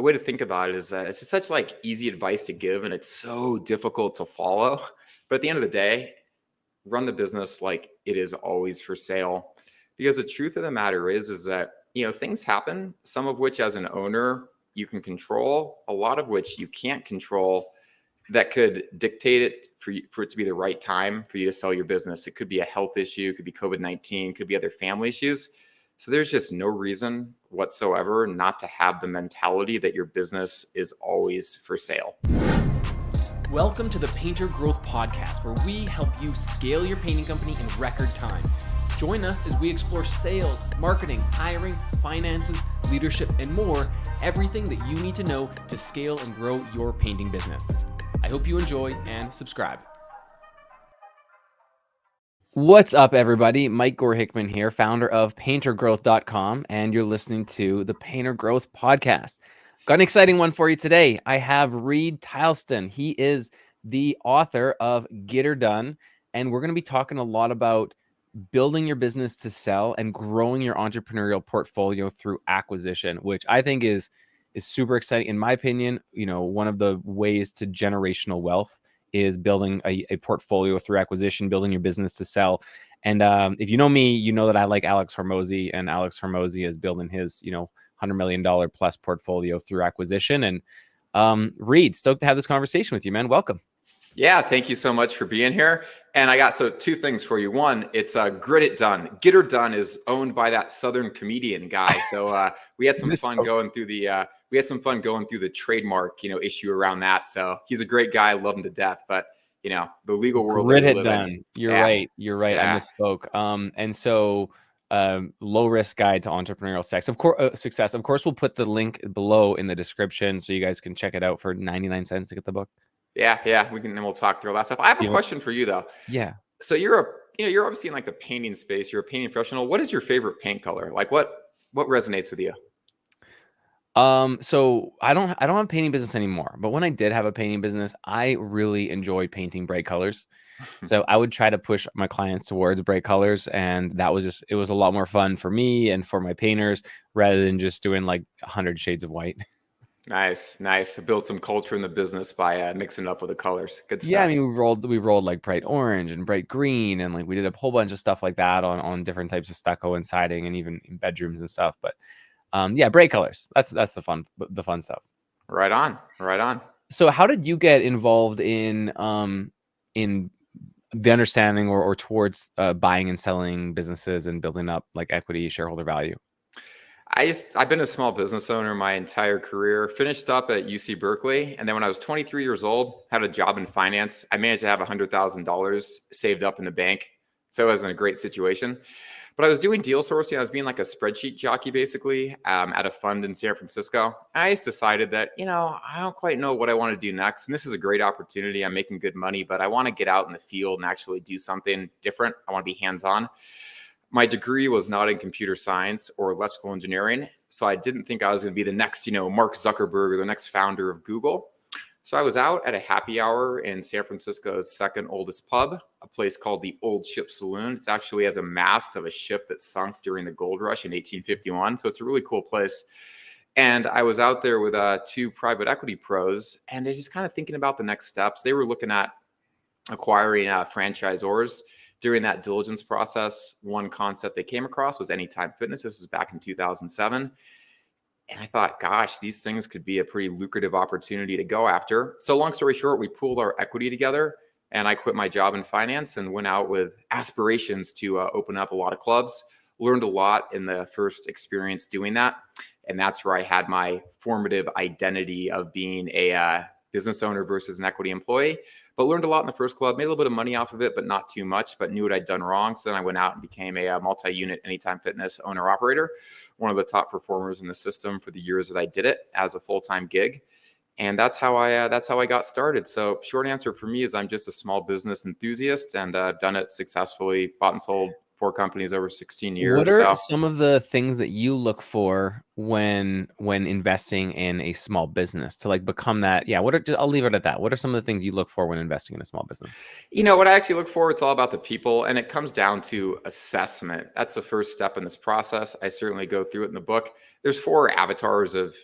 the way to think about it is that it's such like easy advice to give and it's so difficult to follow. But at the end of the day, run the business like it is always for sale. Because the truth of the matter is that, things happen, some of which as an owner you can control, a lot of which you can't control, that could dictate it for it to be the right time for you to sell your business. It could be a health issue, it could be COVID-19, could be other family issues. So there's just no reason whatsoever not to have the mentality that your business is always for sale. Welcome to the Painter Growth Podcast, where we help you scale your painting company in record time. Join us as we explore sales, marketing, hiring, finances, leadership, and more, everything that you need to know to scale and grow your painting business. I hope you enjoy and subscribe. What's up, everybody? Mike Gore-Hickman here, founder of paintergrowth.com, and you're listening to the Painter Growth Podcast. Got an exciting one for you today. I have Reid Tileston. He is the author of Get Her Done, and we're going to be talking a lot about building your business to sell and growing your entrepreneurial portfolio through acquisition, which I think is super exciting. In my opinion, one of the ways to generational wealth is building a portfolio through acquisition, building your business to sell. And if you know me, you know that I like Alex Hormozi, and Alex Hormozi is building his, $100 million plus portfolio through acquisition. And Reid, stoked to have this conversation with you, man. Welcome. Yeah, thank you so much for being here. And I got two things for you. One, it's Grit It Done. Get Her Done is owned by that Southern comedian guy. So we had some fun going through the trademark, issue around that. So he's a great guy. I love him to death. But the legal world. Grit It Done. You're right. Yeah. I misspoke. And so low risk guide to entrepreneurial success. Of course, we'll put the link below in the description so you guys can check it out for 99 cents to get the book. Yeah. We'll talk through all that stuff. I have a question for you though. Yeah. So you're obviously in like the painting space. You're a painting professional. What is your favorite paint color? Like what resonates with you? So I don't have a painting business anymore, but when I did have a painting business, I really enjoyed painting bright colors. So I would try to push my clients towards bright colors, and it was a lot more fun for me and for my painters rather than just doing like 100 shades of white. Nice. Build some culture in the business by mixing it up with the colors. Good stuff. Yeah, I mean, we rolled like bright orange and bright green, and like we did a whole bunch of stuff like that on different types of stucco and siding, and even in bedrooms and stuff. But yeah, bright colors. That's the fun stuff. Right on. So how did you get involved in the understanding or towards buying and selling businesses and building up like equity, shareholder value? I've been a small business owner my entire career, finished up at UC Berkeley. And then when I was 23 years old, had a job in finance. I managed to have $100,000 saved up in the bank. So I was in a great situation. But I was doing deal sourcing. I was being like a spreadsheet jockey, basically, at a fund in San Francisco. And I just decided that, I don't quite know what I want to do next. And this is a great opportunity. I'm making good money, but I want to get out in the field and actually do something different. I want to be hands-on. My degree was not in computer science or electrical engineering. So I didn't think I was going to be the next, Mark Zuckerberg or the next founder of Google. So I was out at a happy hour in San Francisco's second oldest pub, a place called the Old Ship Saloon. It's actually has a mast of a ship that sunk during the gold rush in 1851. So it's a really cool place. And I was out there with two private equity pros, and they're just kind of thinking about the next steps. They were looking at acquiring franchisors. During that diligence process, one concept they came across was Anytime Fitness. This is back in 2007. And I thought, gosh, these things could be a pretty lucrative opportunity to go after. So long story short, we pooled our equity together, and I quit my job in finance and went out with aspirations to open up a lot of clubs. Learned a lot in the first experience doing that. And that's where I had my formative identity of being a business owner versus an equity employee. But learned a lot in the first club, made a little bit of money off of it, but not too much, but knew what I'd done wrong. So then I went out and became a multi-unit Anytime Fitness owner-operator, one of the top performers in the system for the years that I did it as a full-time gig. And that's how I got started. So short answer for me is I'm just a small business enthusiast, and I've done it successfully, bought and sold 4 companies over 16 What years. are So, some of the things that you look for when investing in a small business to like become that? Yeah, I'll leave it at that. What are some of the things you look for when investing in a small business? what I actually look for, it's all about the people, and it comes down to assessment. That's the first step in this process. I certainly go through it in the book. There's 4 avatars of,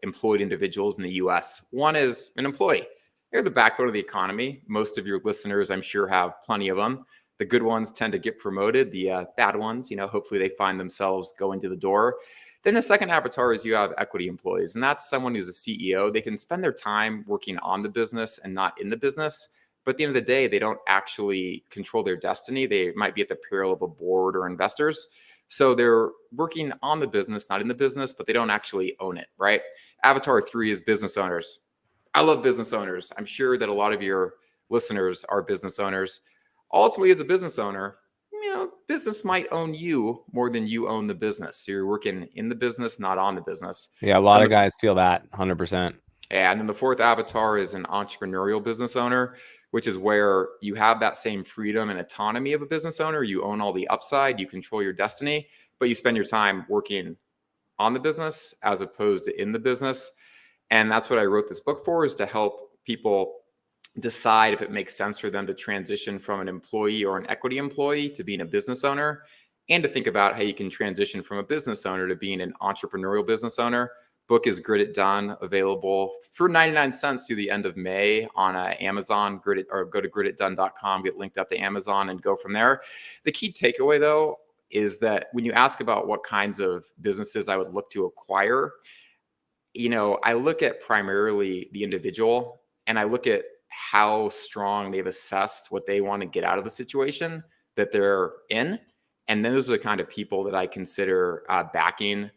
employed individuals in the US. One is an employee. They're the backbone of the economy. Most of your listeners, I'm sure, have plenty of them. The good ones tend to get promoted. The bad ones, hopefully they find themselves going to the door. Then the second avatar is you have equity employees, and that's someone who's a CEO. They can spend their time working on the business and not in the business. But at the end of the day, they don't actually control their destiny. They might be at the peril of a board or investors. So they're working on the business, not in the business, but they don't actually own it, right? Avatar 3 is business owners. I love business owners. I'm sure that a lot of your listeners are business owners. Ultimately, as a business owner, business might own you more than you own the business. So you're working in the business, not on the business. Yeah, a lot And of the guys feel that 100%. and then the fourth avatar is an entrepreneurial business owner, which is where you have that same freedom and autonomy of a business owner. You own all the upside, you control your destiny, but you spend your time working on the business as opposed to in the business. And that's what I wrote this book for, is to help people decide if it makes sense for them to transition from an employee or an equity employee to being a business owner, and to think about how you can transition from a business owner to being an entrepreneurial business owner. Book is Grit It Done, available for 99 cents through the end of May on Amazon. Or go to grititdone.com, get linked up to Amazon, and go from there. The key takeaway, though, is that when you ask about what kinds of businesses I would look to acquire, I look at primarily the individual, and I look at how strong they've assessed what they want to get out of the situation that they're in. And then those are the kind of people that I consider backing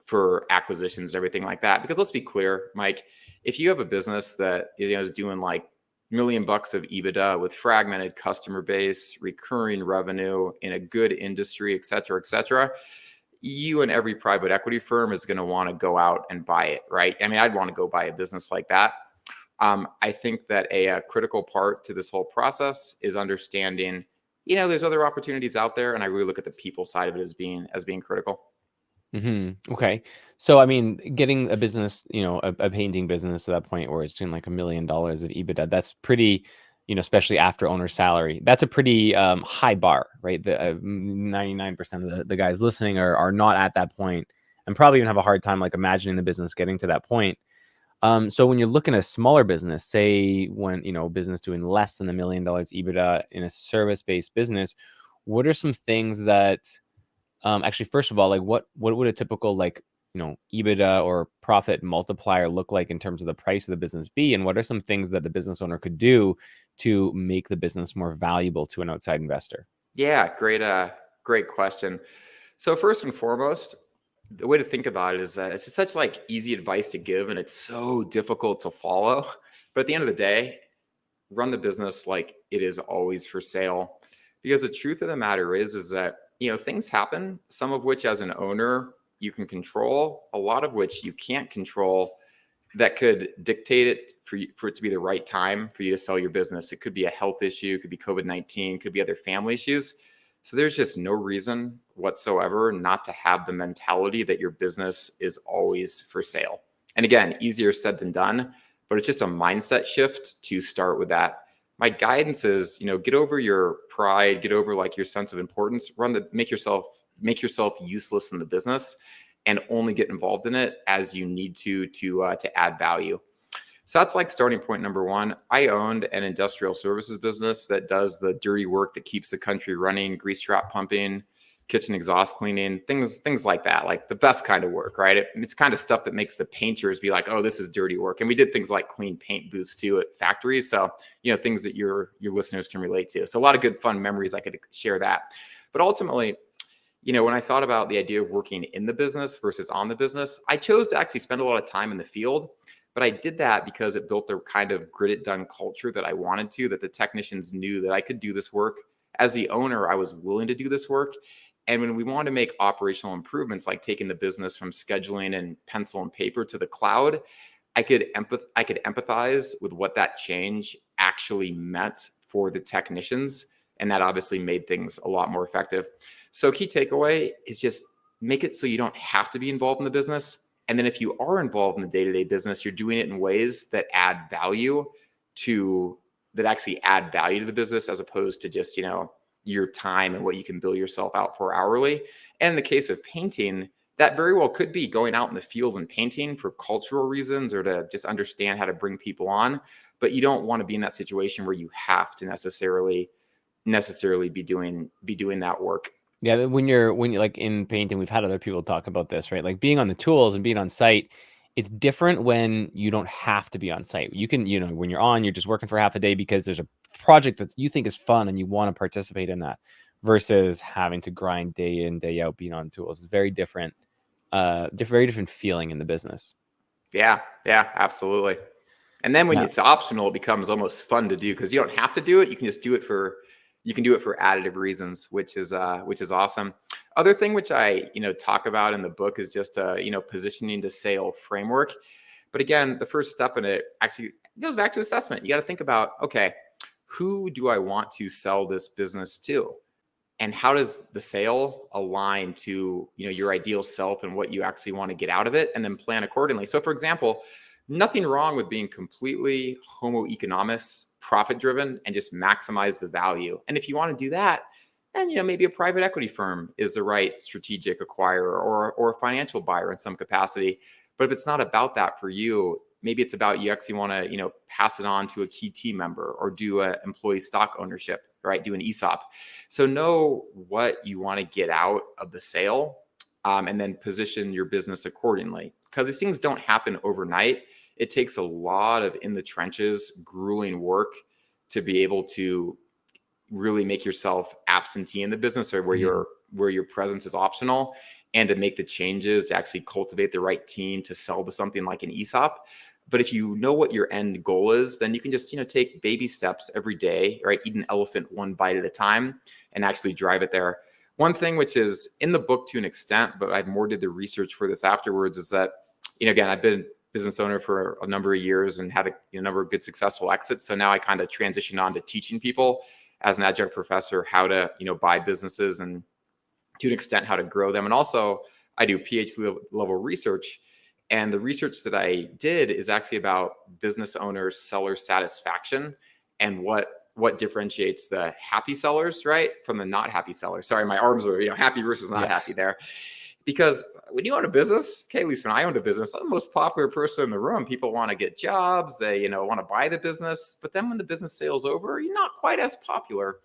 for acquisitions and everything like that. Because let's be clear, Mike, if you have a business that is doing like $1 million of EBITDA with fragmented customer base, recurring revenue in a good industry, et cetera, you and every private equity firm is going to want to go out and buy it, right? I mean, I'd want to go buy a business like that. I think that a critical part to this whole process is understanding, there's other opportunities out there, and I really look at the people side of it as being critical. Okay. So, I mean, getting a business, a painting business to that point where it's doing like $1 million of EBITDA, that's pretty, especially after owner's salary, that's a pretty high bar, right? The 99% of the guys listening are not at that point, and probably even have a hard time like imagining the business getting to that point. So when you're looking at a smaller business, say when, business doing less than $1 million EBITDA in a service-based business, what are some things that actually, first of all, like what would a typical EBITDA or profit multiplier look like in terms of the price of the business be? And what are some things that the business owner could do to make the business more valuable to an outside investor? Yeah, great question. So first and foremost, the way to think about it is that it's such like easy advice to give, and it's so difficult to follow. But at the end of the day, run the business like it is always for sale. Because the truth of the matter is that, things happen, some of which as an owner you can control, a lot of which you can't control, that could dictate it for it to be the right time for you to sell your business. It could be a health issue, it could be COVID-19, could be other family issues. So there's just no reason whatsoever not to have the mentality that your business is always for sale. And again, easier said than done, but it's just a mindset shift to start with that. My guidance is, get over your pride, get over like your sense of importance, make yourself useless in the business, and only get involved in it as you need to add value. So that's like starting point number one. I owned an industrial services business that does the dirty work that keeps the country running, grease trap pumping, kitchen exhaust cleaning, things like that, like the best kind of work, right? It's kind of stuff that makes the painters be like, oh, this is dirty work. And we did things like clean paint booths too at factories. So, things that your listeners can relate to. So a lot of good fun memories. I could share that. But ultimately, when I thought about the idea of working in the business versus on the business, I chose to actually spend a lot of time in the field. But I did that because it built the kind of grit it done culture that I wanted to, that the technicians knew that I could do this work. As the owner, I was willing to do this work. And when we wanted to make operational improvements, like taking the business from scheduling and pencil and paper to the cloud, I could empathize with what that change actually meant for the technicians And that obviously made things a lot more effective. So key takeaway is just make it so you don't have to be involved in the business. And then if you are involved in the day-to-day business, you're doing it in ways that add value to that actually add value to the business, as opposed to just, your time and what you can bill yourself out for hourly. And in the case of painting, that very well could be going out in the field and painting for cultural reasons or to just understand how to bring people on. But you don't want to be in that situation where you have to necessarily be doing that work. Yeah, when you're like in painting, we've had other people talk about this, right? Like being on the tools and being on site, it's different when you don't have to be on site. You can, when you're just working for half a day because there's a project that you think is fun and you want to participate in that, versus having to grind day in, day out, being on tools. It's very different, very different feeling in the business. Yeah, absolutely. And then when it's optional, it becomes almost fun to do because you don't have to do it. You can just do it for additive reasons, which is awesome. Other thing which I talk about in the book is just positioning to sale framework. But again, the first step in it actually goes back to assessment. You got to think about, okay, who do I want to sell this business to? And how does the sale align to your ideal self and what you actually want to get out of it, and then plan accordingly. So for example, nothing wrong with being completely homo economist, profit driven, and just maximize the value. And if you want to do that, then maybe a private equity firm is the right strategic acquirer or a financial buyer in some capacity. But if it's not about that for you, maybe it's about you actually want to pass it on to a key team member or do a employee stock ownership, right? Do an ESOP. So know what you want to get out of the sale, and then position your business accordingly. Because these things don't happen overnight. It takes a lot of in the trenches, grueling work to be able to really make yourself absentee in the business, or where your presence is optional, and to make the changes to actually cultivate the right team to sell to something like an ESOP. But if you know what your end goal is, then you can just take baby steps every day, right? Eat an elephant one bite at a time and actually drive it there. One thing which is in the book to an extent, but I've more did the research for this afterwards, is that again, I've been business owner for a number of years and had a number of good successful exits. So now I kind of transition on to teaching people as an adjunct professor how to buy businesses and to an extent how to grow them. And also I do PhD level research. And the research that I did is actually about business owners' seller satisfaction and what differentiates the happy sellers, right, from the not happy sellers. Sorry, my arms are happy versus not happy there. Because when you own a business, okay, at least when I owned a business, I'm the most popular person in the room. People want to get jobs. They, want to buy the business. But then when the business sale's over, you're not quite as popular.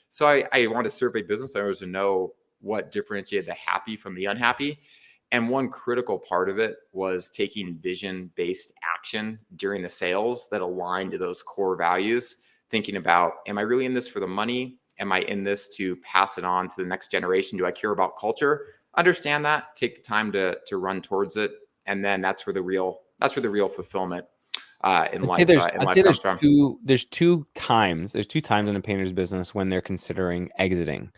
So I want to survey business owners to know what differentiated the happy from the unhappy. And one critical part of it was taking vision-based action during the sales that aligned to those core values, thinking about, am I really in this for the money? Am I in this to pass it on to the next generation? Do I care about culture? Understand that, take the time to run towards it. And then that's where the real fulfillment in life comes from. There's two times in a painter's business when they're considering exiting.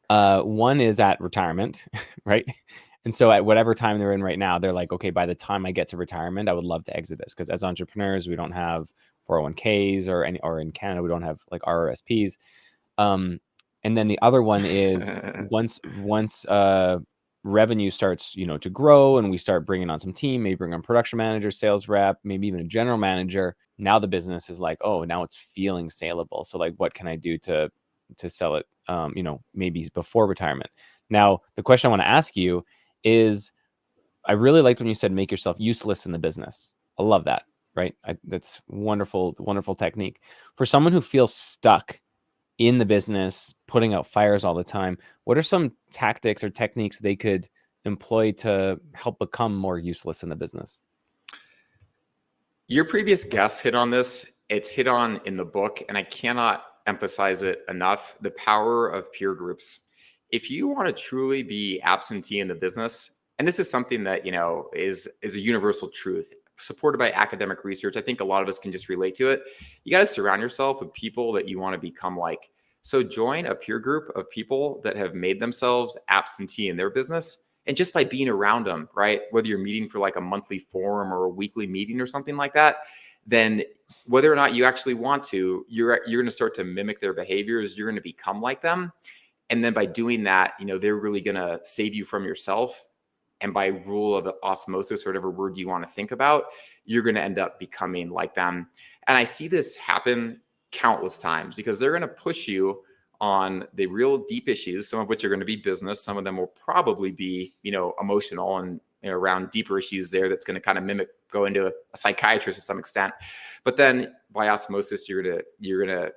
One is at retirement, right? And so at whatever time they're in right now, they're like, okay, by the time I get to retirement, I would love to exit this, because as entrepreneurs, we don't have 401ks or in Canada, we don't have like RRSPs. And then the other one is once revenue starts, to grow and we start bringing on some team, maybe bring on production manager, sales rep, maybe even a general manager. Now the business is like, oh, now it's feeling saleable. So like, what can I do to sell it, maybe before retirement? Now, the question I want to ask you is, I really liked when you said, make yourself useless in the business. I love that. Right. That's wonderful, wonderful technique for someone who feels stuck in the business, putting out fires all the time. What are some tactics or techniques they could employ to help become more useless in the business? Your previous guest hit on this. It's hit on in the book, and I cannot emphasize it enough, the power of peer groups. If you want to truly be absentee in the business, and this is something that, is a universal truth, supported by academic research, I think a lot of us can just relate to it. You got to surround yourself with people that you want to become like. So join a peer group of people that have made themselves absentee in their business. And just by being around them, right, whether you're meeting for like a monthly forum or a weekly meeting or something like that, then whether or not you actually want to, you're going to start to mimic their behaviors. You're going to become like them. And then by doing that, they're really going to save you from yourself. And by rule of osmosis, or whatever word you want to think about, you're going to end up becoming like them. And I see this happen countless times because they're going to push you on the real deep issues, some of which are going to be business. Some of them will probably be, emotional and around deeper issues there that's going to kind of mimic go into a psychiatrist to some extent. But then by osmosis, you're gonna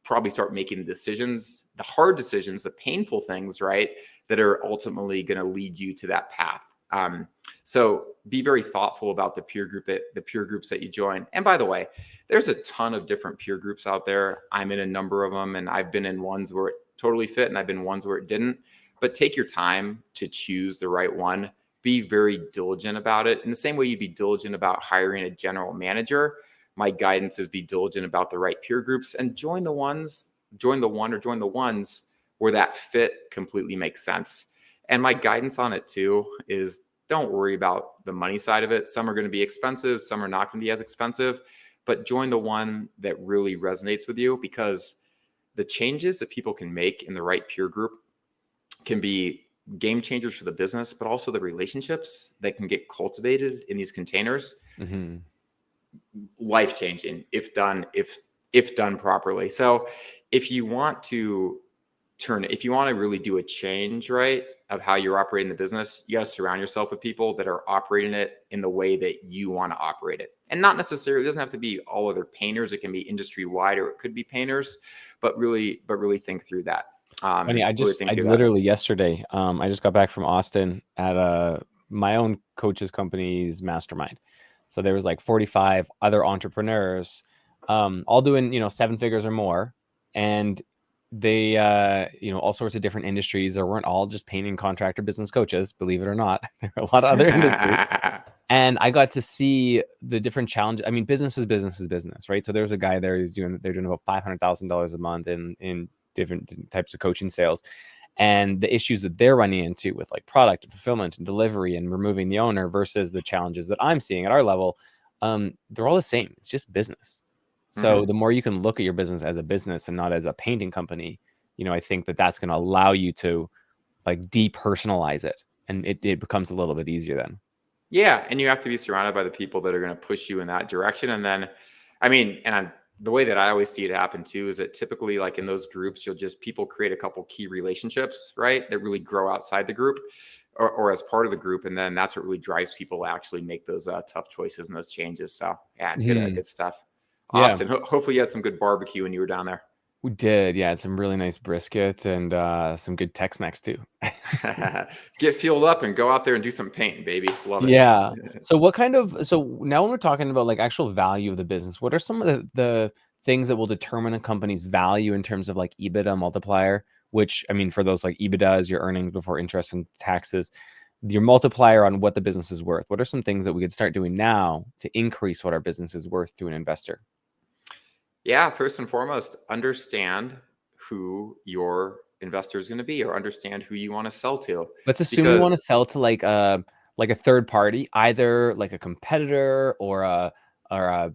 probably start making decisions, the hard decisions, the painful things, right, that are ultimately going to lead you to that path. So be very thoughtful about the peer groups that you join. And by the way, there's a ton of different peer groups out there. I'm in a number of them, and I've been in ones where it totally fit, and I've been ones where it didn't. But take your time to choose the right one. Be very diligent about it. In the same way you'd be diligent about hiring a general manager, my guidance is be diligent about the right peer groups and join the ones where that fit completely makes sense. And my guidance on it too is don't worry about the money side of it. Some are going to be expensive, some are not going to be as expensive, but join the one that really resonates with you, because the changes that people can make in the right peer group can be game changers for the business, but also the relationships that can get cultivated in these containers. Mm-hmm. Life changing if done properly. So if you want to really do a change, right, of how you're operating the business, you got to surround yourself with people that are operating it in the way that you want to operate it. And not necessarily, it doesn't have to be all other painters. It can be industry wide, or it could be painters, but really think through that. Funny, I literally yesterday, I just got back from Austin at my own coach's company's mastermind. So there was like 45 other entrepreneurs, all doing, 7 figures or more. And they, all sorts of different industries. There weren't all just painting contractor business coaches, believe it or not. There are a lot of other industries. And I got to see the different challenges. I mean, business is business, right? So there was a guy there they're doing about $500,000 a month in different types of coaching sales. And the issues that they're running into with like product and fulfillment and delivery and removing the owner versus the challenges that I'm seeing at our level, they're all the same. It's just business. So the more you can look at your business as a business and not as a painting company, I think that's going to allow you to like depersonalize it, and it becomes a little bit easier then. Yeah, and you have to be surrounded by the people that are going to push you in that direction. And then, the way that I always see it happen too is that typically, like in those groups, people create a couple key relationships, right, that really grow outside the group or as part of the group, and then that's what really drives people to actually make those tough choices and those changes. So yeah, good stuff. Yeah. Austin, hopefully you had some good barbecue when you were down there. We did, yeah. Some really nice brisket and some good Tex-Mex too. Get fueled up and go out there and do some painting, baby. Love it. Yeah. So now when we're talking about like actual value of the business, what are some of the things that will determine a company's value in terms of like EBITDA multiplier, which, I mean, for those, like EBITDA is your earnings before interest and taxes, your multiplier on what the business is worth. What are some things that we could start doing now to increase what our business is worth to an investor? Yeah, first and foremost, understand who your investor is going to be, or understand who you want to sell to. Let's assume we want to sell to like a third party, either like a competitor or a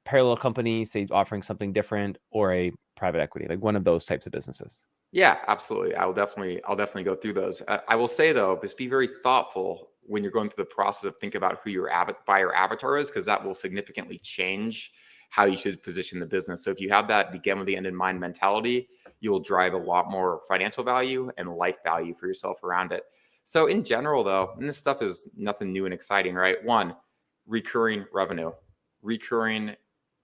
parallel company, say offering something different, or a private equity, like one of those types of businesses. Yeah, absolutely. I'll definitely go through those. I will say though, just be very thoughtful when you're going through the process of think about who your buyer avatar is, because that will significantly change how you should position the business. So if you have that begin with the end in mind mentality, you will drive a lot more financial value and life value for yourself around it. So in general though, and this stuff is nothing new and exciting, right? One, recurring revenue, recurring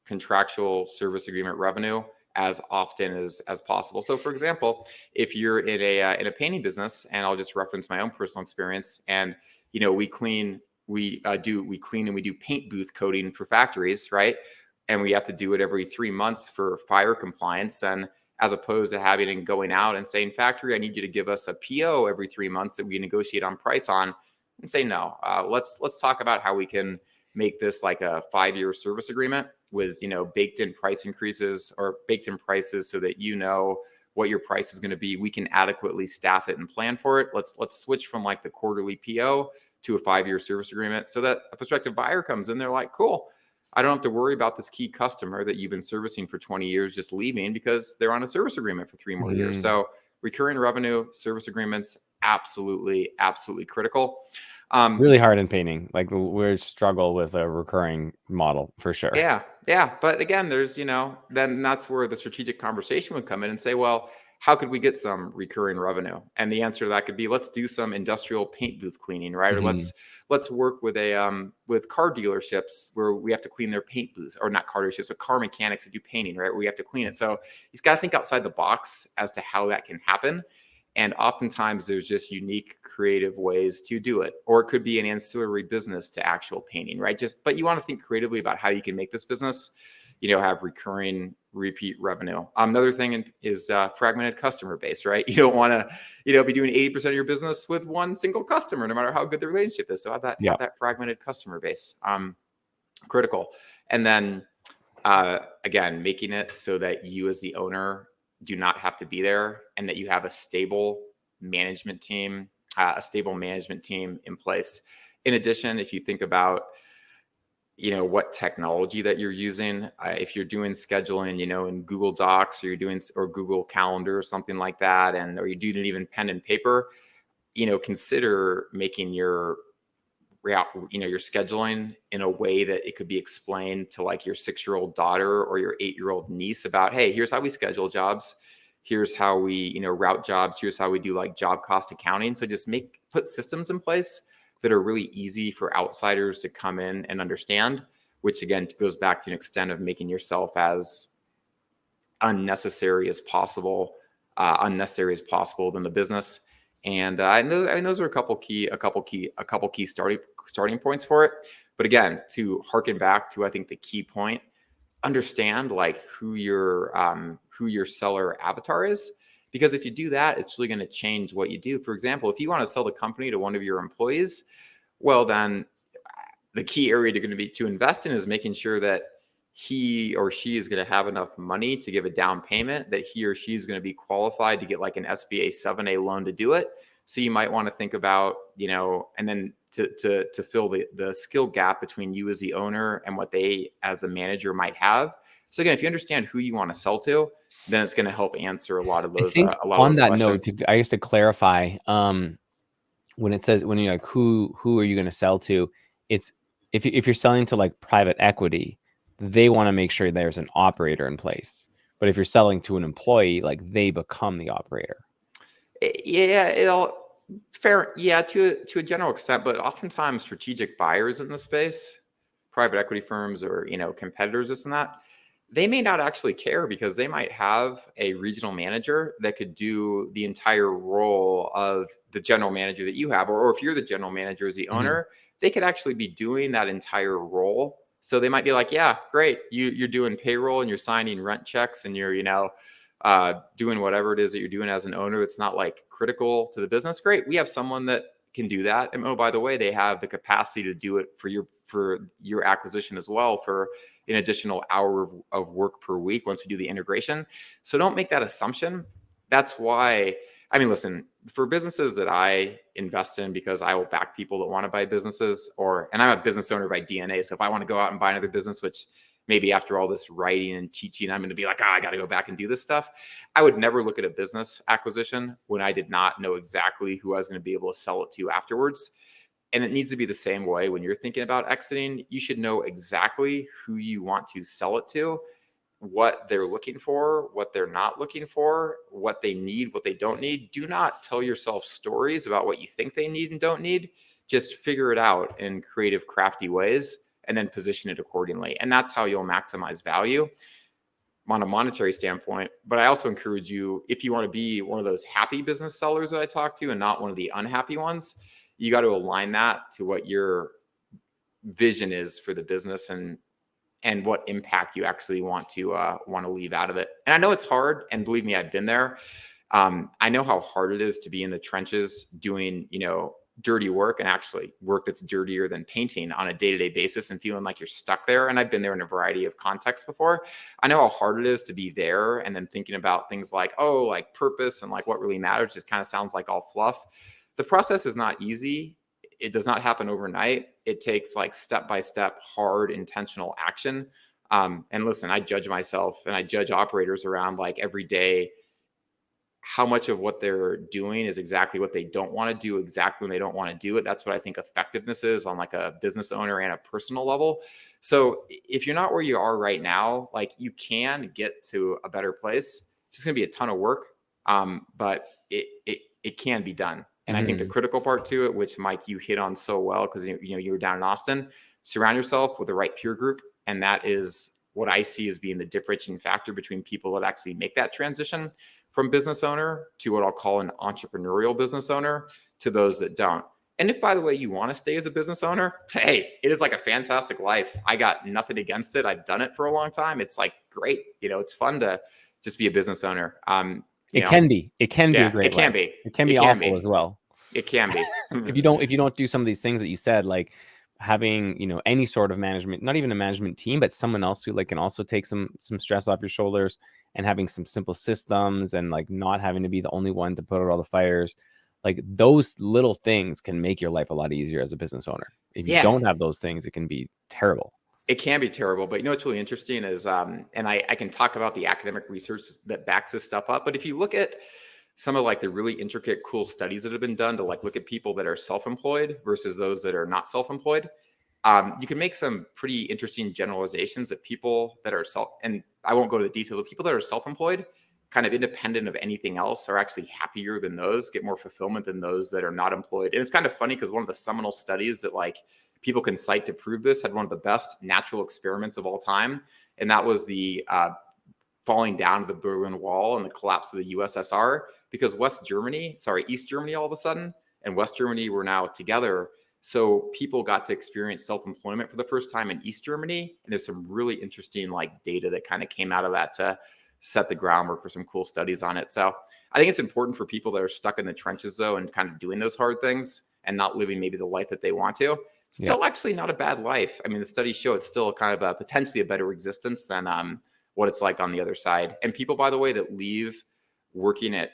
contractual service agreement revenue as often as possible. So for example, if you're in a painting business, and I'll just reference my own personal experience, and we clean and we do paint booth coating for factories, right? And we have to do it every 3 months for fire compliance. And as opposed to having and going out and saying, factory, I need you to give us a PO every 3 months that we negotiate on price on, and say, no, let's talk about how we can make this like a 5-year service agreement with, baked in price increases or baked in prices so that what your price is going to be. We can adequately staff it and plan for it. Let's switch from like the quarterly PO to a 5-year service agreement, so that a prospective buyer comes in, they're like, cool, I don't have to worry about this key customer that you've been servicing for 20 years just leaving because they're on a service agreement for 3 more years. So recurring revenue, service agreements, absolutely, absolutely critical. Really hard in painting. Like we struggle with a recurring model for sure. Yeah. But again, there's, then that's where the strategic conversation would come in and say, well, how could we get some recurring revenue? And the answer to that could be, let's do some industrial paint booth cleaning, right? Or let's work with with car dealerships where we have to clean their paint booths, or not car dealerships, but car mechanics that do painting, right? Where we have to clean it. So he's got to think outside the box as to how that can happen. And oftentimes there's just unique creative ways to do it, or it could be an ancillary business to actual painting, right? But you want to think creatively about how you can make this business, have recurring repeat revenue. Another thing is fragmented customer base, right? You don't want to, be doing 80% of your business with one single customer, no matter how good the relationship is. So have that fragmented customer base, critical. And then again, making it so that you as the owner do not have to be there, and that you have a stable management team in place. In addition, if you think about, what technology that you're using, if you're doing scheduling, in Google Docs, or Google Calendar or something like that, or you do even pen and paper, consider making your scheduling in a way that it could be explained to like your 6-year-old daughter or your 8-year-old niece about, hey, here's how we schedule jobs. Here's how we, route jobs. Here's how we do like job cost accounting. So just put systems in place that are really easy for outsiders to come in and understand, which again goes back to an extent of making yourself as unnecessary as possible than the business. And those are a couple key starting points for it. But again, to harken back to, I think, the key point, understand like who your seller avatar is, because if you do that, it's really going to change what you do. For example, if you want to sell the company to one of your employees, well, then the key area to invest in is making sure that he or she is going to have enough money to give a down payment, that he or she is going to be qualified to get like an SBA 7A loan to do it. So you might want to think about, and then to fill the skill gap between you as the owner and what they as a manager might have. So again, if you understand who you want to sell to, then it's going to help answer a lot of those. I think on that note, I used to clarify, when it says, when you're like, who are you going to sell to? It's if you're selling to like private equity, they want to make sure there's an operator in place. But if you're selling to an employee, like they become the operator. Yeah, fair. Yeah, to a general extent, but oftentimes strategic buyers in the space, private equity firms or, competitors, this and that, they may not actually care, because they might have a regional manager that could do the entire role of the general manager that you have. Or if you're the general manager as the owner, they could actually be doing that entire role. So they might be like, yeah, great. You're doing payroll and you're signing rent checks and you're, doing whatever it is that you're doing as an owner that's not like critical to the business. Great. We have someone that can do that. And oh, by the way, they have the capacity to do it for your acquisition as well, for an additional hour of work per week once we do the integration. So don't make that assumption. That's why, listen, for businesses that I invest in, because I will back people that want to buy businesses, and I'm a business owner by DNA. So if I want to go out and buy another business, which maybe after all this writing and teaching, I'm going to be like, I got to go back and do this stuff. I would never look at a business acquisition when I did not know exactly who I was going to be able to sell it to afterwards. And it needs to be the same way when you're thinking about exiting. You should know exactly who you want to sell it to, what they're looking for, what they're not looking for, what they need, what they don't need. Do not tell yourself stories about what you think they need and don't need. Just figure it out in creative, crafty ways and then position it accordingly. And that's how you'll maximize value on a monetary standpoint. But I also encourage you, if you want to be one of those happy business sellers that I talk to and not one of the unhappy ones, you got to align that to what your vision is for the business and what impact you actually want to leave out of it. And I know it's hard, and believe me, I've been there. I know how hard it is to be in the trenches doing, dirty work, and actually work that's dirtier than painting on a day-to-day basis, and feeling like you're stuck there. And I've been there in a variety of contexts before. I know how hard it is to be there and then thinking about things like, like purpose and like what really matters just kind of sounds like all fluff. The process is not easy. it does not happen overnight. It takes like step-by-step, hard, intentional action. And listen, I judge myself and I judge operators around like every day, how much of what they're doing is exactly what they don't want to do exactly when they don't want to do it. That's what I think effectiveness is on like a business owner and a personal level. So if you're not where you are right now, like you can get to a better place. It's just gonna be a ton of work, but it can be done. And I think the critical part to it, which Mike, you hit on so well, because you were down in Austin, surround yourself with the right peer group. And that is what I see as being the differentiating factor between people that actually make that transition from business owner to what I'll call an entrepreneurial business owner to those that don't. And if, by the way, you want to stay as a business owner, hey, it is like a fantastic life. I got nothing against it. I've done it for a long time. It's like great. It's fun to just be a business owner. It can be a great it can life. be. It can be awful as well. It can be. if you don't do some of these things that you said, like having, any sort of management, not even a management team, but someone else who like can also take some stress off your shoulders, and having some simple systems, and like not having to be the only one to put out all the fires. Like those little things can make your life a lot easier as a business owner. If you don't have those things, it can be terrible. It can be terrible, but what's really interesting is, and I can talk about the academic research that backs this stuff up, but if you look at some of like the really intricate, cool studies that have been done to like look at people that are self-employed versus those that are not self-employed, you can make some pretty interesting generalizations that people that are and I won't go to the details, but people that are self-employed, kind of independent of anything else, are actually happier than those, get more fulfillment than those that are not employed. And it's kind of funny because one of the seminal studies that like people can cite to prove this had one of the best natural experiments of all time. And that was the falling down of the Berlin Wall and the collapse of the USSR, because East Germany all of a sudden, and West Germany were now together. So people got to experience self-employment for the first time in East Germany. And there's some really interesting like data that kind of came out of that to set the groundwork for some cool studies on it. So I think it's important for people that are stuck in the trenches though, and kind of doing those hard things and not living maybe the life that they want to. Still actually not a bad life. I mean, the studies show it's still kind of potentially a better existence than what it's like on the other side. And people, by the way, that leave working at,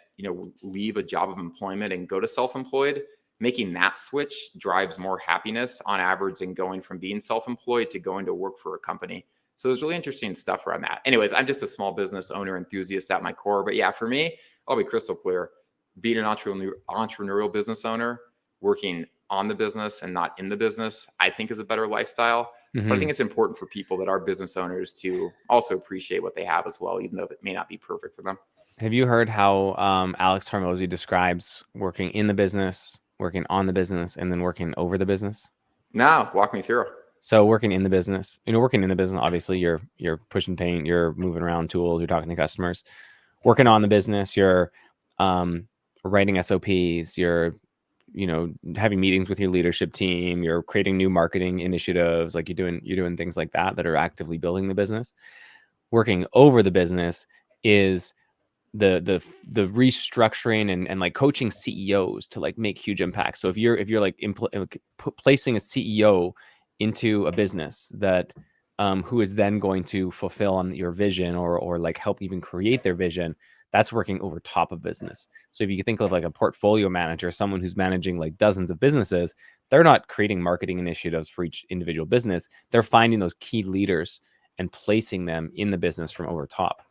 leave a job of employment and go to self-employed, making that switch drives more happiness on average than going from being self-employed to going to work for a company. So there's really interesting stuff around that. Anyways, I'm just a small business owner enthusiast at my core. But yeah, for me, I'll be crystal clear. Being an entrepreneurial business owner, working on the business and not in the business, I think is a better lifestyle. But I think it's important for people that are business owners to also appreciate what they have as well, even though it may not be perfect for them. Have you heard how Alex Hormozy describes working in the business, working on the business, and then working over the business? No, walk me through. So working in the business, obviously you're pushing paint, you're moving around tools, you're talking to customers. Working on the business, you're writing SOPs, you're having meetings with your leadership team, you're creating new marketing initiatives, like you're doing things like that are actively building the business. Working over the business is the restructuring and like coaching CEOs to like make huge impacts. So if you're like placing a CEO into a business that who is then going to fulfill on your vision or like help even create their vision, that's working over top of business. So if you think of like a portfolio manager, someone who's managing like dozens of businesses, they're not creating marketing initiatives for each individual business. They're finding those key leaders and placing them in the business from over top.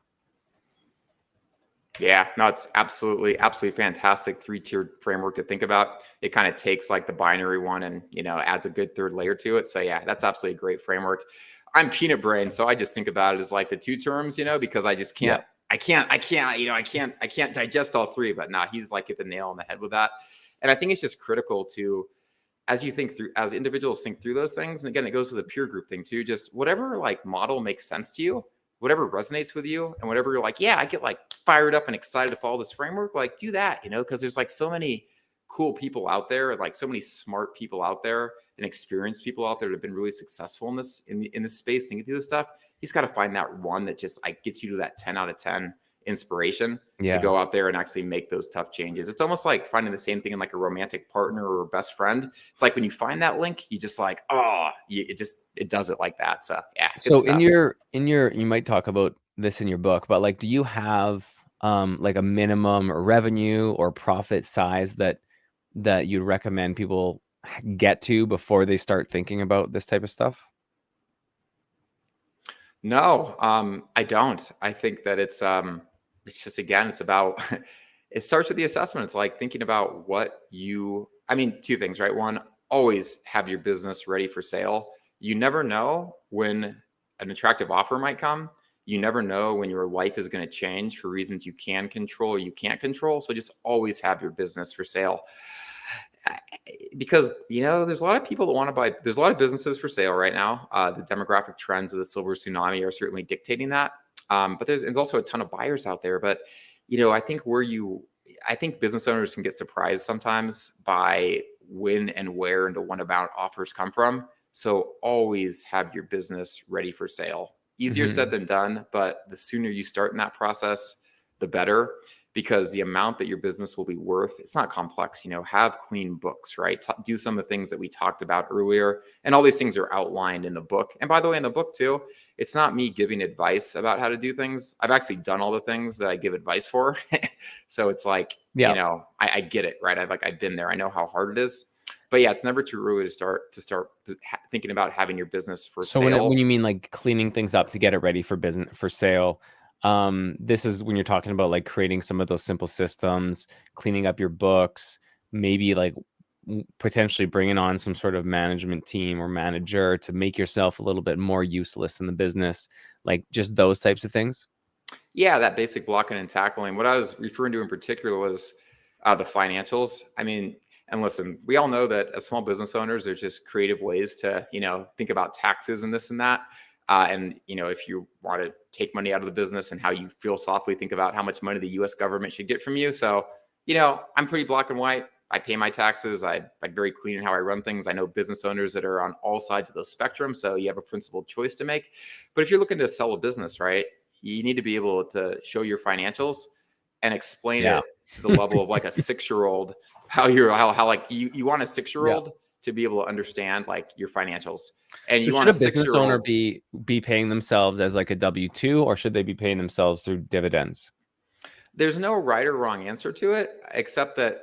Yeah, no, it's absolutely fantastic 3-tiered framework to think about. It kind of takes like the binary one and, adds a good third layer to it. So yeah, that's absolutely a great framework. I'm peanut brain, so I just think about it as like the two terms, because I just can't, I can't digest all three, but nah, he's like hit the nail on the head with that. And I think it's just critical to, as individuals think through those things. And again, it goes to the peer group thing too, just whatever like model makes sense to you, whatever resonates with you, and whatever you're like, yeah, I get like fired up and excited to follow this framework, like do that, because there's like so many cool people out there, like so many smart people out there and experienced people out there that have been really successful in this space, thinking through this stuff. You just got to find that one that just like gets you to that 10 out of 10 inspiration to go out there and actually make those tough changes. It's almost like finding the same thing in like a romantic partner or a best friend. It's like when you find that link, you just like, it does it like that. So yeah. So in your, you might talk about this in your book, but like, do you have like a minimum revenue or profit size that you'd recommend people get to before they start thinking about this type of stuff? No, I don't. I think that it's just, again, it's about, it starts with the assessment. It's like thinking about two things, right? One, always have your business ready for sale. You never know when an attractive offer might come. You never know when your life is going to change for reasons you can control or you can't control. So just always have your business for sale. Because there's a lot of people that want to buy. There's a lot of businesses for sale right now. The demographic trends of the silver tsunami are certainly dictating that. But there's also a ton of buyers out there. But I think business owners can get surprised sometimes by when and where and to what amount offers come from. So always have your business ready for sale. Easier said than done, but the sooner you start in that process, the better. Because the amount that your business will be worth, it's not complex. Have clean books, right? Do some of the things that we talked about earlier. And all these things are outlined in the book. And by the way, in the book too, it's not me giving advice about how to do things. I've actually done all the things that I give advice for. So it's like, I get it, right? I've been there. I know how hard it is. But yeah, it's never too early to start thinking about having your business for So sale. when you mean like cleaning things up to get it ready for business for sale, this is when you're talking about like creating some of those simple systems, cleaning up your books, maybe like potentially bringing on some sort of management team or manager to make yourself a little bit more useless in the business, like just those types of things. Yeah, that basic blocking and tackling. What I was referring to in particular was the financials. I mean, and listen, we all know that as small business owners, there's just creative ways to, think about taxes and this and that. If you want to take money out of the business and how you philosophically think about how much money the U.S. government should get from you. So, I'm pretty black and white. I pay my taxes. I'm very clean in how I run things. I know business owners that are on all sides of those spectrum. So you have a principled choice to make. But if you're looking to sell a business, right, you need to be able to show your financials and explain Yeah. it to the level of like a 6-year-old, how like you want a 6-year-old to be able to understand like your financials. And So you should want a a business owner 6-year-old. be paying themselves as like a W-2, or should they be paying themselves through dividends? There's no right or wrong answer to it, except that,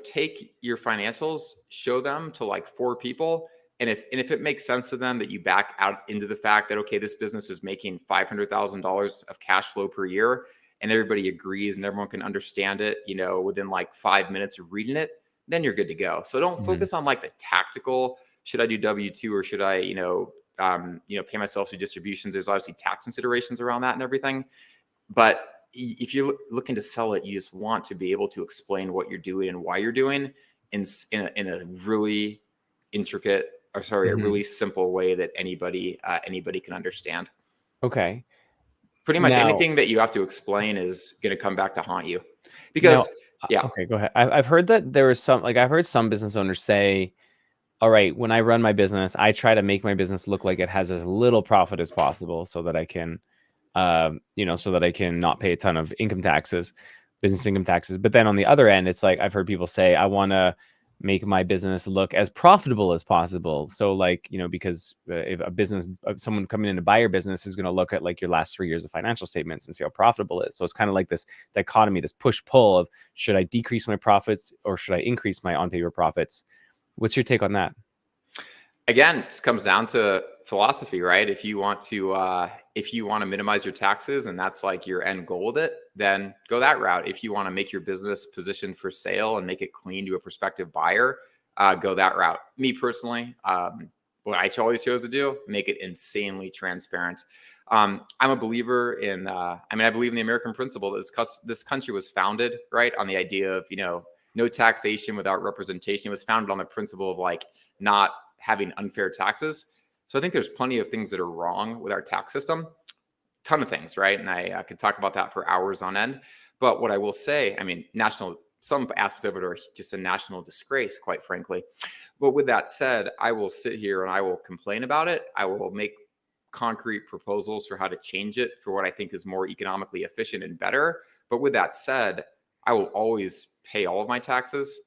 take your financials, show them to like 4 people. And if it makes sense to them that you back out into the fact that, okay, this business is making $500,000 of cash flow per year, and everybody agrees and everyone can understand it, within like 5 minutes of reading it, then you're good to go. So don't focus on like the tactical, should I do W-2 or should I, pay myself through distributions? There's obviously tax considerations around that and everything. But if you're looking to sell it, you just want to be able to explain what you're doing and why you're doing in a really intricate, or sorry, a really simple way that anybody can understand. Okay. Pretty much Now, anything that you have to explain is going to come back to haunt you, now, because yeah, okay, go ahead. I've heard that there is some, like I've heard some business owners say, all right, when I run my business, I try to make my business look like it has as little profit as possible so that I can, so that I can not pay a ton of business income taxes. But then on the other end, it's like I've heard people say, I want to make my business look as profitable as possible. So like, because if someone coming in to buy your business is going to look at like your last 3 years of financial statements and see how profitable it is. So it's kind of like this dichotomy, this push pull of should I decrease my profits or should I increase my on paper profits? What's your take on that? again, it comes down to philosophy, right? If you want to minimize your taxes and that's like your end goal with it, then go that route. If you want to make your business positioned for sale and make it clean to a prospective buyer, go that route. Me personally, what I always chose to do, make it insanely transparent. I'm a believer in, I believe in the American principle that this country was founded, right, on the idea of, no taxation without representation. It was founded on the principle of like not having unfair taxes. So I think there's plenty of things that are wrong with our tax system. Ton of things, right? And I could talk about that for hours on end. But what I will say, some aspects of it are just a national disgrace, quite frankly. But with that said, I will sit here and I will complain about it. I will make concrete proposals for how to change it for what I think is more economically efficient and better. But with that said, I will always pay all of my taxes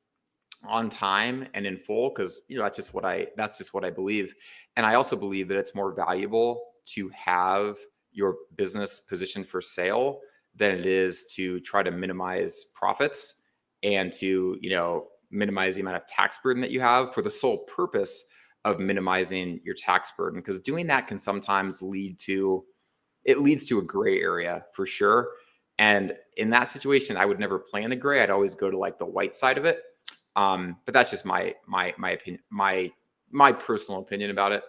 on time and in full, because that's just what I believe. And I also believe that it's more valuable to have your business positioned for sale than it is to try to minimize profits and to minimize the amount of tax burden that you have for the sole purpose of minimizing your tax burden, because doing that can sometimes leads to a gray area for sure. And in that situation, I would never play in the gray. I'd always go to like the white side of it. But that's just my opinion, my personal opinion about it.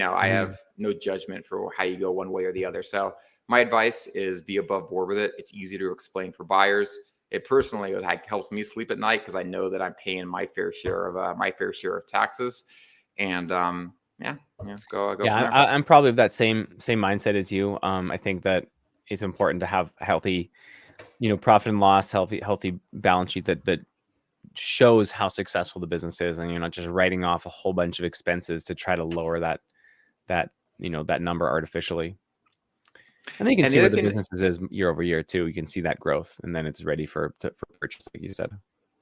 I have no judgment for how you go one way or the other. So my advice is be above board with it. It's easy to explain for buyers. It personally helps me sleep at night because I know that I'm paying my fair share of taxes. And go from there. I'm probably of that same mindset as you. I think that it's important to have healthy, profit and loss, healthy balance sheet that shows how successful the business is, and you're not just writing off a whole bunch of expenses to try to lower that number artificially. And then you can see where the business is year over year too. You can see that growth, and then it's ready for purchase, like you said.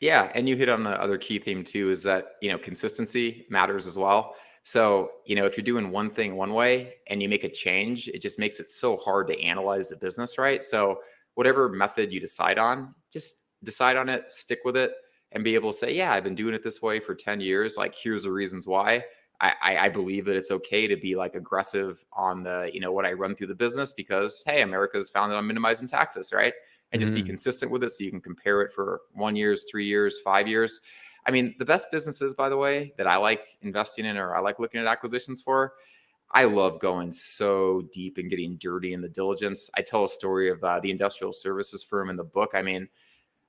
Yeah, and you hit on the other key theme too, is that consistency matters as well. So if you're doing one thing one way and you make a change, it just makes it so hard to analyze the business, right? So whatever method you decide on, just decide on it, stick with it, and be able to say, yeah, I've been doing it this way for 10 years. Like, here's the reasons why. I believe that it's okay to be like aggressive on the, what I run through the business, because, hey, America's founded on minimizing taxes, right? And just be consistent with it so you can compare it for 1 year, 3 years, 5 years. I mean, the best businesses, by the way, that I like investing in, or I like looking at acquisitions for, I love going so deep and getting dirty in the diligence. I tell a story of the industrial services firm in the book. I mean,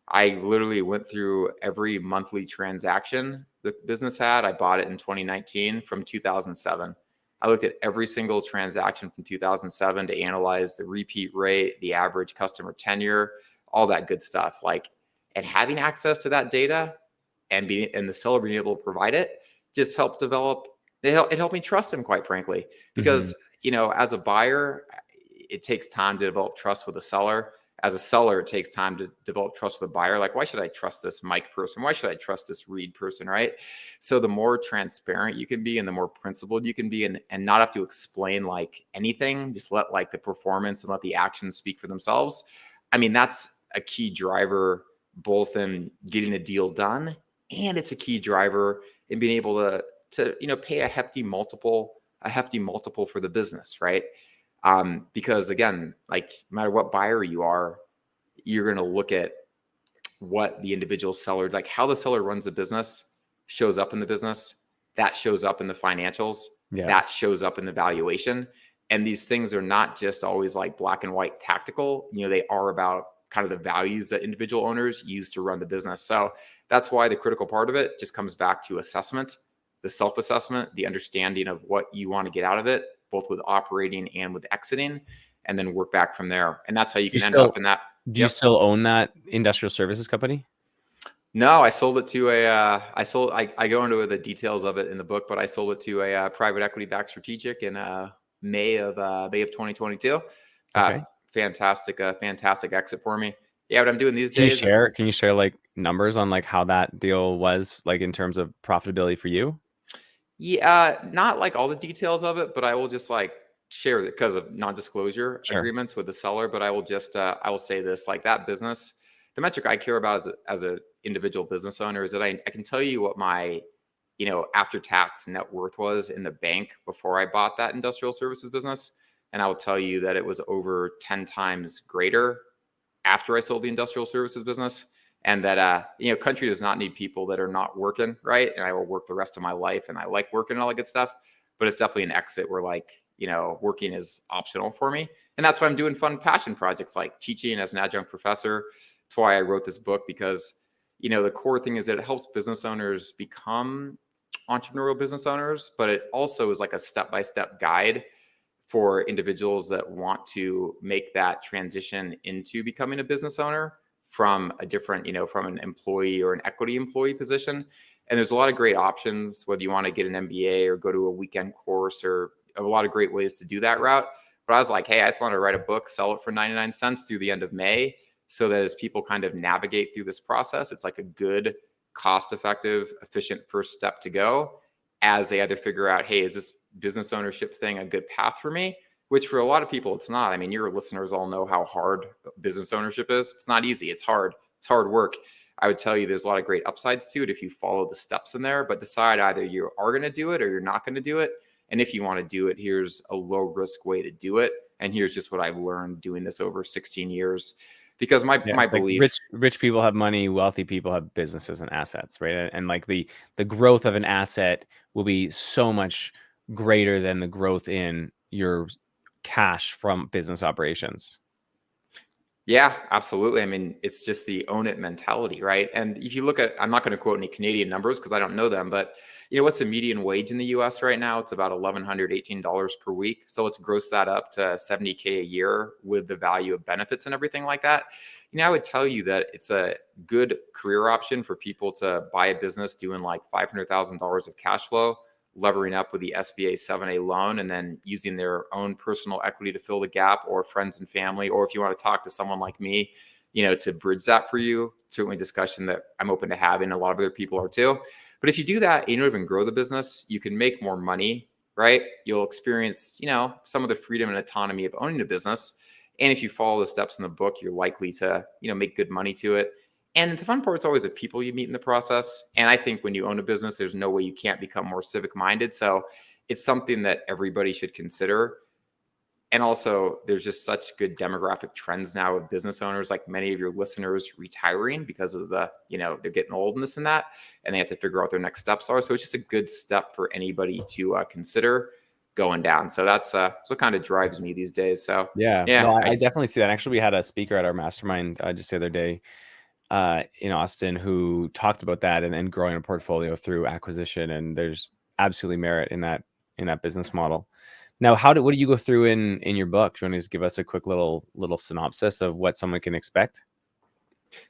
I literally went through every monthly transaction the business had. I bought it in 2019 from 2007. I looked at every single transaction from 2007 to analyze the repeat rate, the average customer tenure, all that good stuff. And having access to that data and the seller being able to provide it just helped develop. It helped me trust him, quite frankly, because as a buyer, it takes time to develop trust with a seller. As a seller, it takes time to develop trust with a buyer. Like, why should I trust this Mike person? Why should I trust this Reid person, right? So the more transparent you can be and the more principled you can be, and not have to explain like anything, just let like the performance and let the actions speak for themselves. I mean, that's a key driver both in getting a deal done, and it's a key driver in being able to pay a hefty multiple for the business, right? Because again, like, no matter what buyer you are, you're going to look at what the individual seller, like how the seller runs the business, shows up in the business, that shows up in the financials, that shows up in the valuation. And these things are not just always like black and white tactical, they are about kind of the values that individual owners use to run the business. So that's why the critical part of it just comes back to assessment, the self-assessment, the understanding of what you want to get out of it, both with operating and with exiting, and then work back from there. And that's how you can end up in that. Do you still own that industrial services company? No, I sold it to I go into the details of it in the book, but I sold it to a private equity backed strategic in May of 2022. Okay. Fantastic exit for me. Yeah, what I'm doing these days. Can you share like numbers on like how that deal was, like in terms of profitability for you? Yeah, not like all the details of it, but I will just like share it because of non-disclosure agreements with the seller. But I will just I will say this, like, that business, the metric I care about as a individual business owner is that I can tell you what my after tax net worth was in the bank before I bought that industrial services business, and I will tell you that it was over 10 times greater after I sold the industrial services business. And that, country does not need people that are not working, right? And I will work the rest of my life, and I like working and all that good stuff. But it's definitely an exit where, like, working is optional for me. And that's why I'm doing fun passion projects like teaching as an adjunct professor. That's why I wrote this book, because, the core thing is that it helps business owners become entrepreneurial business owners, but it also is like a step-by-step guide for individuals that want to make that transition into becoming a business owner from a different, from an employee or an equity employee position. And there's a lot of great options, whether you want to get an MBA or go to a weekend course, or a lot of great ways to do that route. But I was like, hey, I just want to write a book, sell it for 99 cents through the end of May, so that as people kind of navigate through this process, it's like a good, cost-effective, efficient first step to go as they either figure out, hey, is this business ownership thing a good path for me? Which for a lot of people, it's not. I mean, your listeners all know how hard business ownership is. It's not easy. It's hard. It's hard work. I would tell you there's a lot of great upsides to it if you follow the steps in there, but decide either you are going to do it or you're not going to do it. And if you want to do it, here's a low risk way to do it. And here's just what I've learned doing this over 16 years. Because my It's like belief, rich people have money, wealthy people have businesses and assets, right? And like the growth of an asset will be so much greater than the growth in your cash from business operations. yeah, absolutely. I mean, it's just the own it mentality, right? And if you look at, I'm not going to quote any Canadian numbers because I don't know them, but what's the median wage in the US right now? It's about $1,118 per week. So let's gross that up to 70K a year with the value of benefits and everything like that. I would tell you that it's a good career option for people to buy a business doing like $500,000 of cash flow, levering up with the SBA 7A loan, and then using their own personal equity to fill the gap, or friends and family, or if you want to talk to someone like me, to bridge that for you. Certainly discussion that I'm open to having. A lot of other people are too. But if you do that, you don't even grow the business, you can make more money, right? You'll experience, some of the freedom and autonomy of owning a business. And if you follow the steps in the book, you're likely to, make good money to it. And the fun part is always the people you meet in the process. And I think when you own a business, there's no way you can't become more civic minded. So it's something that everybody should consider. And also, there's just such good demographic trends now with business owners, like many of your listeners retiring because of the, they're getting old and this and that, and they have to figure out what their next steps are. So it's just a good step for anybody to consider going down. So that's what kind of drives me these days. So Yeah, yeah, no, I definitely see that. Actually, we had a speaker at our mastermind just the other day in Austin who talked about that and growing a portfolio through acquisition. And there's absolutely merit in that business model. Now, what do you go through in your book? Do you want to just give us a quick little synopsis of what someone can expect?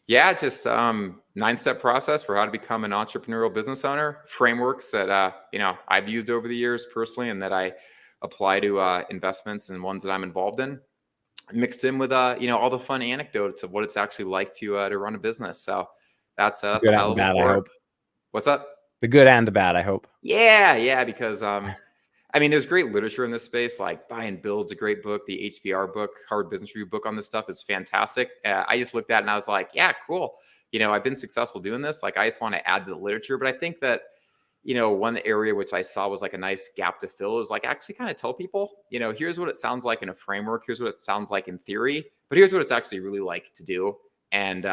Yeah, just 9-step process for how to become an entrepreneurial business owner. Frameworks that I've used over the years personally, and that I apply to investments and ones that I'm involved in. Mixed in with all the fun anecdotes of what it's actually like to run a business. So that's The a good high and the level bad, I for it. hope. What's up? The good and the bad, I hope. Yeah, because there's great literature in this space. Like Buy and Build's a great book. The HBR book, Harvard Business Review book on this stuff is fantastic. I just looked at it and I was like, yeah, cool. I've been successful doing this. Like, I just want to add to the literature. But I think that, one area which I saw was like a nice gap to fill is like actually kind of tell people, here's what it sounds like in a framework. Here's what it sounds like in theory. But here's what it's actually really like to do. And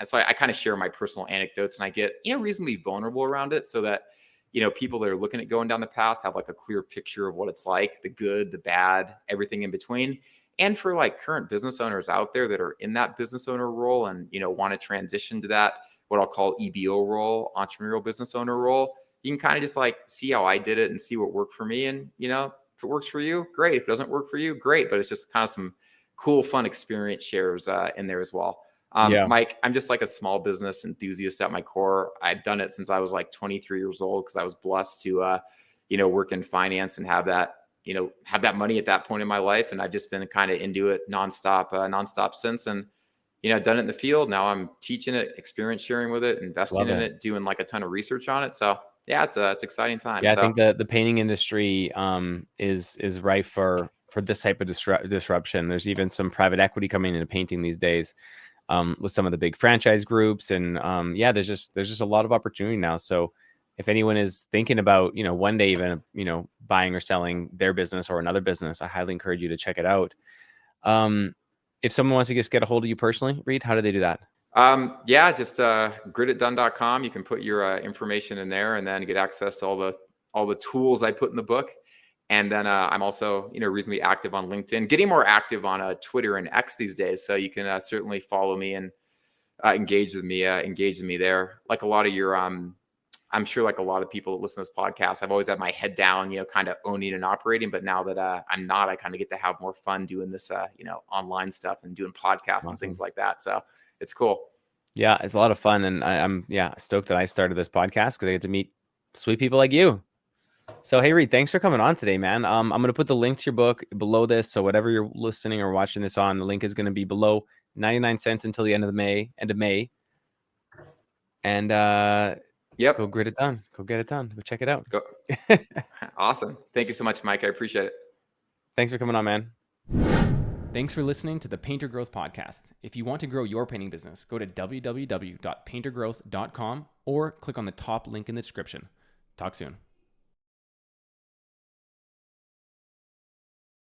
so I kind of share my personal anecdotes, and I get, reasonably vulnerable around it so that, people that are looking at going down the path have like a clear picture of what it's like, the good, the bad, everything in between. And for like current business owners out there that are in that business owner role and, want to transition to that, what I'll call EBO role, entrepreneurial business owner role, you can kind of just like see how I did it and see what worked for me. And, if it works for you, great. If it doesn't work for you, great. But it's just kind of some cool, fun experience shares in there as well. Yeah. Mike, I'm just like a small business enthusiast at my core. I've done it since I was like 23 years old because I was blessed to, work in finance and have that money at that point in my life. And I've just been kind of into it nonstop since. And, I've done it in the field. Now I'm teaching it, experience sharing with it, investing in it, doing like a ton of research on it. So yeah, it's exciting time. Yeah, so. I think the painting industry is rife for this type of disruption. There's even some private equity coming into painting these days. With some of the big franchise groups, and there's just a lot of opportunity now. So if anyone is thinking about one day even buying or selling their business or another business, I highly encourage you to check it out. If someone wants to just get a hold of you personally, Reid, how do they do that? Just grititdone.com. You can put your information in there and then get access to all the tools I put in the book. And then I'm also, reasonably active on LinkedIn, getting more active on Twitter and X these days. So you can certainly follow me and engage with me there. Like a lot of your, I'm sure like a lot of people that listen to this podcast, I've always had my head down, kind of owning and operating. But now that I'm not, I kind of get to have more fun doing this, online stuff and doing podcasts and things like that. So it's cool. Yeah, it's a lot of fun. And I'm stoked that I started this podcast because I get to meet sweet people like you. So, hey, Reid, thanks for coming on today, man. I'm going to put the link to your book below this. So whatever you're listening or watching this on, the link is going to be below. 99 cents until the end of May. And Yep. Go get it done. Go get it done. Go check it out. Go. Awesome. Thank you so much, Mike. I appreciate it. Thanks for coming on, man. Thanks for listening to the Painter Growth Podcast. If you want to grow your painting business, go to www.paintergrowth.com or click on the top link in the description. Talk soon.